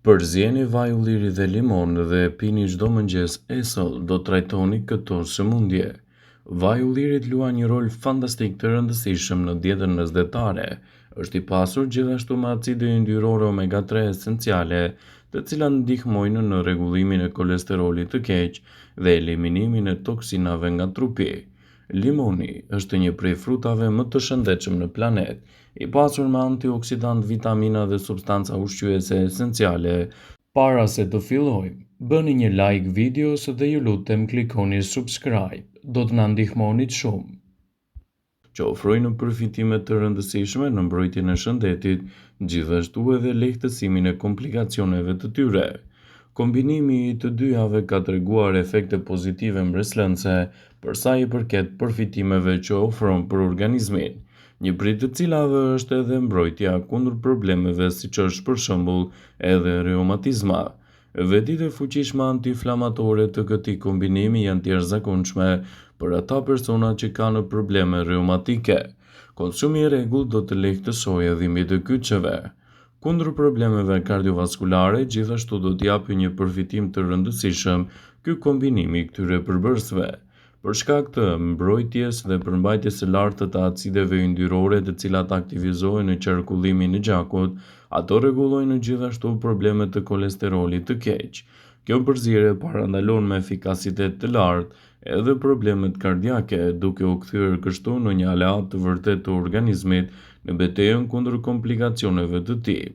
Përzieni vaj ulliri dhe limon dhe pini çdo mëngjes esëll do trajtoni këto sëmundje. Vaj ullirit luan një rol fantastik të rëndësishëm në dietën mesdhetare. Është i pasur gjithashtu me acide yndyrore omega-3 esenciale, të cilat ndihmojnë në rregullimin e kolesterolit të keq dhe eliminimin e toksinave nga trupi. Limoni është një prej frutave më të shëndetshëm në planet, i pasur me antioksidant, vitamina dhe substanca ushqyese esenciale. Para se të fillojmë, bëni një like videos dhe ju lutem klikoni subscribe, do të na ndihmonit shumë. Që ofrojnë përfitime të rëndësishme në mbrojtjen e shëndetit, gjithashtu edhe lehtësimin e komplikacioneve të tyre. Kombinimi i të dyjave ka treguar efekte pozitive mbreslënse për sa i përket përfitimeve që ofron për organizmin, një prej të cilave është edhe mbrojtja kundër problemeve siç është për shembull edhe reumatizma. Veditë e fuqishme antiinflamatore të këtij kombinimi janë të jashtëzakonshme për ata persona që kanë probleme reumatike. Konsumi i rregullt do të lehtësojë dhimbjet e kyçeve. Kundër problemeve kardiovaskulare, gjithashtu do t'japë një përfitim të rëndësishëm ky kombinim i këtyre përbërësve. Për shkak të mbrojtjes dhe përmbajtjes së lartë të acideve yndyrore të cilat aktivizohen në qarkullimin e gjakut, ato rregullojnë gjithashtu problemet të kolesterolit të keq. Kjo përzierje parandalon me efikasitet të lartë edhe problemet kardiake, duke u kthyer kështu në një aleat të vërtetë të organizmit në betejën kundër komplikacioneve të tij.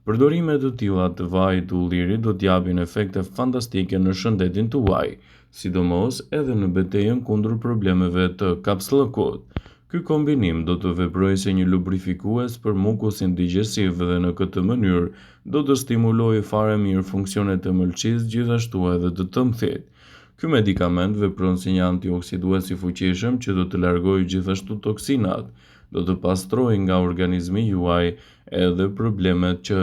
Përdorime të tilla të vajit të ullirit do t'japin efekte fantastike në shëndetin tuaj, sidomos edhe në betejën kundër problemeve të kapsllëkut. Ky kombinim do të veprojë si një lubrifikues për mukusin digjesiv dhe në këtë mënyrë do të stimulojë fare mirë funksionet e mëlçisë, gjithashtu edhe të tëmthit. Ky medikament vepron si një antioksidues i fuqishëm që do të largojë gjithashtu toksinat, do të pastrojë nga organizmi juaj edhe problemet që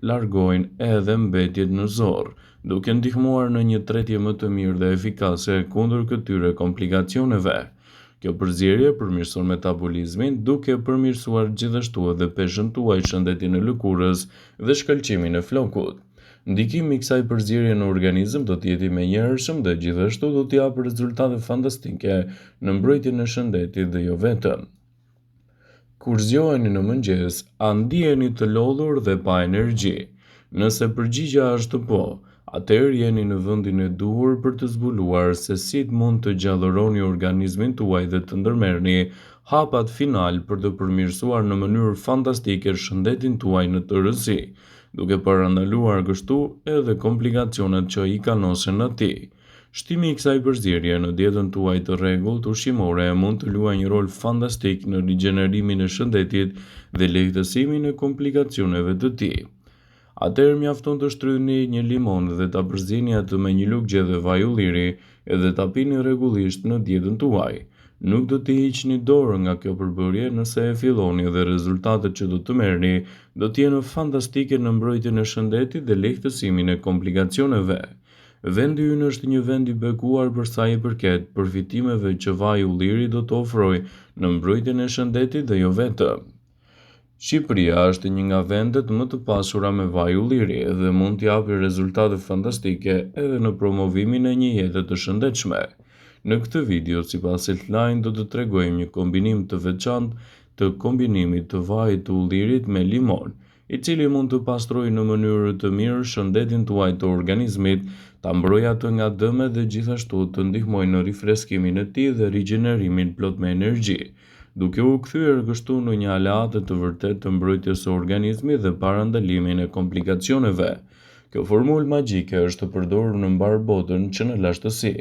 largojnë edhe mbetjet në zorr, duke ndihmuar në një tretje më të mirë dhe efikase kundër këtyre komplikacioneve. Kjo përzierje përmirëson metabolizmin, duke përmirësuar gjithashtu edhe peshën tuaj, shëndetin e lëkurës dhe shkëlqimin e flokut. Ndikimi i kësaj përzierje në organizëm do të jetë i menjëhershëm dhe gjithashtu do të japë rezultate fantastike në mbrojtjen e shëndetit dhe jo vetëm. Kur zgjoheni në mëngjes, a ndiheni të lodhur dhe pa energji? Nëse përgjigjja është po, atëherë jeni në vendin e duhur për të zbuluar se si mund të gjallëroni organizmin tuaj dhe të ndërmerrni hapat final për të përmirësuar në mënyrë fantastike shëndetin tuaj në tërësi, duke parandaluar kështu edhe komplikacionet që i kanosen atij. Shtimi i kësaj përzierje në dietën tuaj të rregullt ushqimore mund të luajë një rol fantastik në rigjenerimin e shëndetit dhe lehtësimin e komplikacioneve të tij. Atëherë mjafton të shtrydhni një limon dhe ta përzini atë me një lugje dhe vaj ulliri edhe ta pini rregullisht në dietën tuaj. Nuk do t'i hiqni dorë nga kjo përbërje nëse e filloni dhe rezultatet që do të merrni do të jenë fantastike në mbrojtjen e shëndetit dhe lehtësimin e komplikacioneve. Vendi ynë është një vend i bekuar për sa i përket përfitimeve që vaji ulliri do të ofrojë në mbrojtjen e shëndetit dhe jo vetëm. Shqipëria është një nga vendet më të pasura me vaj ulliri dhe mund të japë rezultate fantastike edhe në promovimin e një jete të shëndetshme. Në këtë video, sipas Healthline, do të tregojmë një kombinim të veçantë të kombinimit të vajit të ullirit me limon, i cili mund të pastrojë në mënyrë të mirë shëndetin tuaj të organizmit, ta mbrojë atë nga dëmet dhe gjithashtu të ndihmojë në rifreskimin e tij dhe rigjenerimin plot me energji, duke u kthyer kështu në një aleat të vërtetë të mbrojtjes së organizmit dhe parandalimin e komplikacioneve. Kjo formulë magjike është përdorur në mbar botën që në lashtësi.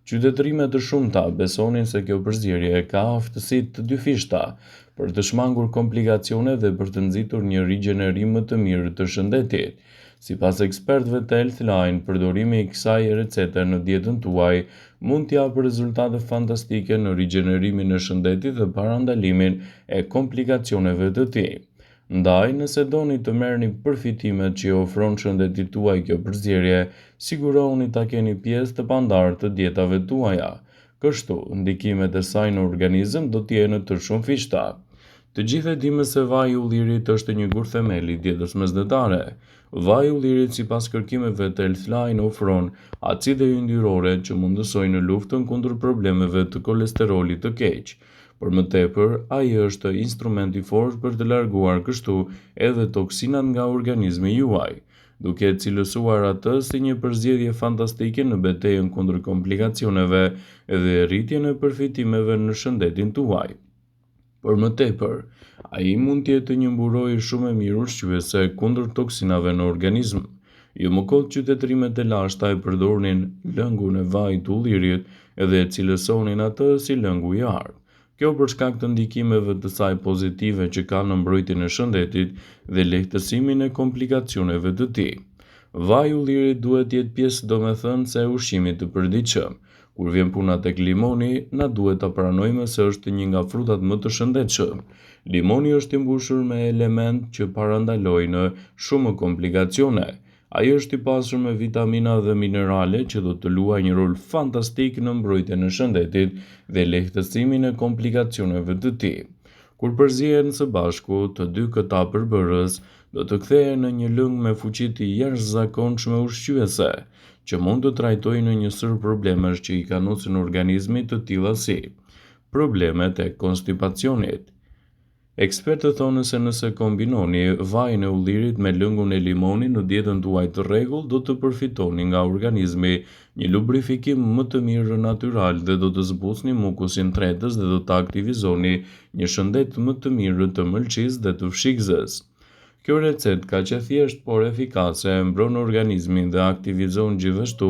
Qytetërime të shumta besonin se kjo përzierje ka aftësi të dyfishta për të shmangur komplikacione dhe për të nxitur një rigjenerim më të mirë të shëndetit. Sipas ekspertëve të Healthline, përdorimi i kësaj recete në dietën tuaj mund të japë rezultate fantastike në rigjenerimin e shëndetit dhe parandalimin e komplikacioneve të tij. Ndaj, nëse doni të merrni përfitimet që ofron shëndetit tuaj kjo përzierje, sigurohuni ta keni pjesë të pandarë të dietave tuaja. Kështu, ndikimet e saj në organizëm do të jenë të shumëfishta. Të gjithë e dimë se vaji i ullirit është një gur themeli i dietës mesdhetare. Vaji i ullirit sipas kërkimeve të Healthline ofron acide yndyrore që mundësojnë në luftën kundër problemeve të kolesterolit të keq. Por më tepër, ai është instrument i fortë për të larguar kështu edhe toksinat nga organizmi juaj, duke cilësuar atë si një përzgjedhje fantastike në betejën kundër komplikacioneve dhe rritjen e përfitimeve në shëndetin tuaj. Por më tepër, ai mund të jetë një mburojë shumë e mirë ushqyese kundër toksinave në organizm. Jo më kot qytetërimet e lashta e përdornin lëngun e vajit të ullirit dhe e cilësonin atë si lëngu i artë. Kjo për shkak të ndikimeve të saj pozitive që ka në mbrojtjen e shëndetit dhe lehtësimin e komplikacioneve të tij. Vaji i ullirit duhet të jetë pjesë domethënëse e ushqimit të përditshëm. Kur vjen puna tek limoni, na duhet ta pranojmë se është një nga frutat më të shëndetshëm. Limoni është i mbushur me elementë që parandalojnë shumë komplikacione. Ai është i pasur me vitamina dhe minerale që do të luajë një rol fantastik në mbrojtjen e shëndetit dhe lehtësimin e komplikacioneve të tij. Kur përzihen së bashku, të dy këta përbërës do të kthehen në një lëng me fuqi të jashtëzakonshme ushqyese, që mund të trajtojë në një sër problemesh që i kanosin organizmit të tilla si problemet e konstipacionit. Ekspertët thonë se nëse kombinoni vajin e ullirit me lëngun e limonit në dietën tuaj të rregullt, do të përfitoni nga organizmi një lubrifikim më të mirë natyral dhe do të zbusni mukusin tretës dhe do të aktivizoni një shëndet më të mirë të mëlçisë dhe të fshikëzës. Kjo recetë kaq e thjeshtë por efikase mbron organizmin dhe aktivizon gjithashtu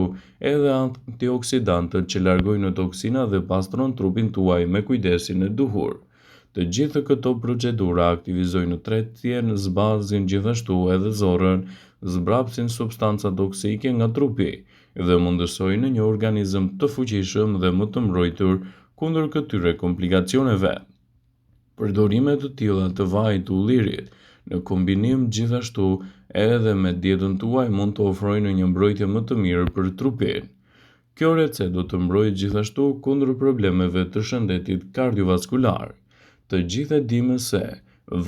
edhe antioksidantët që largojnë toksina dhe pastron trupin tuaj me kujdesin e duhur. Të gjitha këto procedura aktivizojnë tretjen, zbrazin gjithashtu edhe zorrën, zbrapsin substanca toksike nga trupi dhe mundësojnë një organizëm të fuqishëm dhe më të mbrojtur kundër këtyre komplikacioneve. Përdorimet të tilla të vajit të ullirit në kombinim gjithashtu edhe me dietën tuaj mund të ofrojnë një mbrojtje më të mirë për trupin. Kjo recetë do të mbrojë gjithashtu kundër problemeve të shëndetit kardiovaskular. Të gjithë e dimë se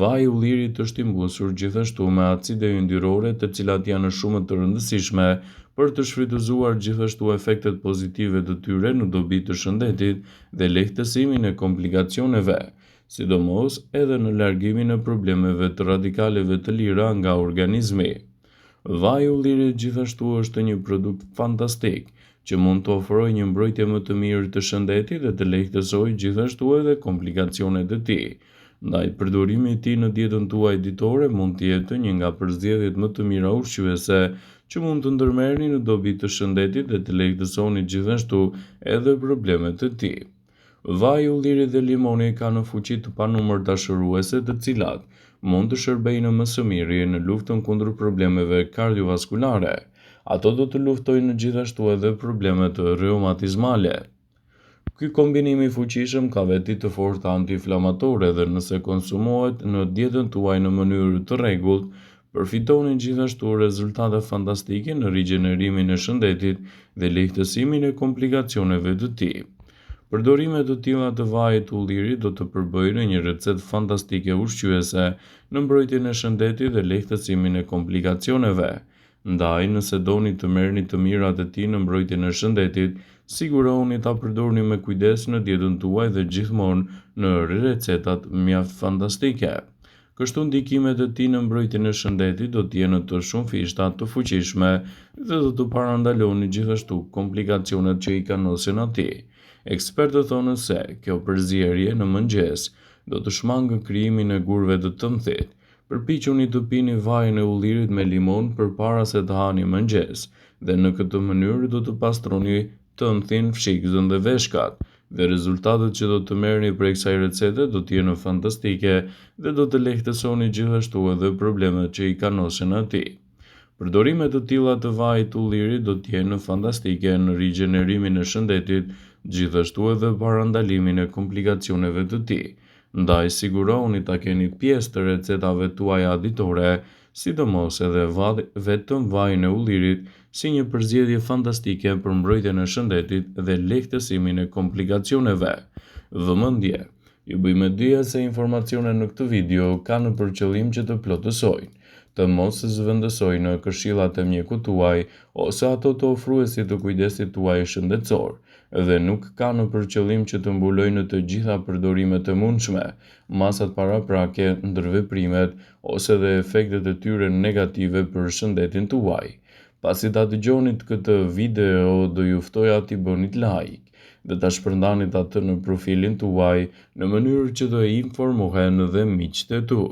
vaji i ullirit është i mbushur gjithashtu me acide yndyrore të cilat janë shumë të rëndësishme për të shfrytëzuar gjithashtu efektet pozitive të tyre në dobi të shëndetit dhe lehtësimin e komplikacioneve, sidomos edhe në largimin e problemeve të radikaleve të lira nga organizmi. Vaji i ullirit gjithashtu është një produkt fantastik që mund të ofrojë një mbrojtje më të mirë të shëndetit dhe të lehtësojë gjithashtu edhe komplikacionet e tij. Ndaj përdorimi i tij në dietën tuaj ditore mund të jetë një nga përzgjedhjet më të mira ushqyese që mund të ndërmerrni në dobi të shëndetit dhe të lehtësoni gjithashtu edhe problemet e tij. Vaji i ullirit dhe limoni kanë në fuqi të panumër dashuruese të cilat mund të shërbejnë më së miri në luftën kundër problemeve kardiovaskulare. Ato do të luftojnë gjithashtu edhe problemet reumatizmale. Ky kombinim i fuqishëm ka veti të forta antiinflamatore dhe nëse konsumohet në dietën tuaj në mënyrë të rregullt, përfitoni gjithashtu rezultate fantastike në rigjenerimin e shëndetit dhe lehtësimin e komplikacioneve të tij. Përdorimet të tilla të vajit të ullirit do të përbëjnë një recetë fantastike ushqyese në mbrojtjen e shëndetit dhe lehtësimin e komplikacioneve. Ndaj, nëse doni të merrni të mirat e tij në mbrojtjen e shëndetit, sigurohuni ta përdorni me kujdes në dietën tuaj dhe gjithmonë në recetat mjaft fantastike. Kështu ndikimet e tij në mbrojtjen e shëndetit do të jenë të shumëfishta, të fuqishme dhe do të parandaloni gjithashtu komplikacionet që i kanosin atij. Ekspertët thonë se kjo përzierje në mëngjes do të shmangë krijimin e gurëve të tëmthit. Përpiquni të pini vajin e ullirit me limon përpara se të hani mëngjes dhe në këtë mënyrë do të pastroni tëmthin, fshikëzën dhe veshkat dhe rezultatet që do të merrni prej kësaj recete do të jenë fantastike dhe do të lehtësoni gjithashtu edhe problemet që i kanosin atij. Përdorimet të tilla të vajit të ullirit do të jenë fantastike në rigjenerimin e shëndetit, gjithashtu edhe parandalimin e komplikacioneve të tij. Ndaj sigurohuni ta keni pjesë të recetave tuaja ditore, sidomos edhe vetëm vajin e ullirit si një përzgjedhje fantastike për mbrojtjen e shëndetit dhe lehtësimin e komplikacioneve. Vëmendje. Ju bëjmë dije se informacionet në këtë video kanë për qëllim që të plotësojnë, të mos zëvendësojnë këshillat e mjekut tuaj ose ato të ofruesit të kujdesit tuaj shëndetësor, dhe nuk kanë për qëllim që të mbulojnë të gjitha përdorimet e mundshme, masat paraprake, ndërveprimet ose dhe efektet e tyre negative për shëndetin tuaj. Pasi ta dëgjonit këtë video, do ju ftoja t'i bënit like dhe ta shpërndanit atë në profilin tuaj në mënyrë që të informohen dhe miqtë e tu.